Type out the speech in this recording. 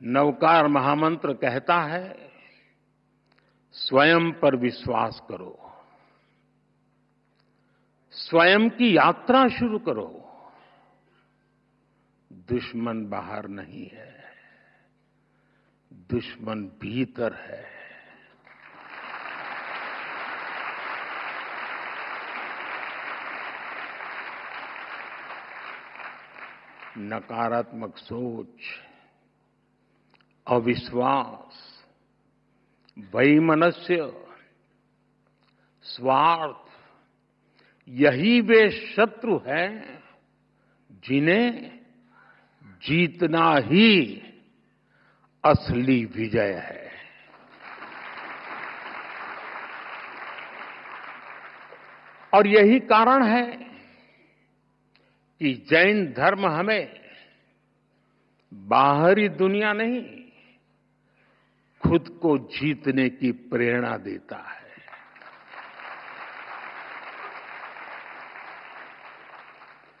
नवकार महामंत्र कहता है, स्वयं पर विश्वास करो, स्वयं की यात्रा शुरू करो। दुश्मन बाहर नहीं है, दुश्मन भीतर है। नकारात्मक सोच, अविश्वास, वैमनस्य, स्वार्थ, यही वे शत्रु हैं जिन्हें जीतना ही असली विजय है। और यही कारण है कि जैन धर्म हमें बाहरी दुनिया नहीं, खुद को जीतने की प्रेरणा देता है।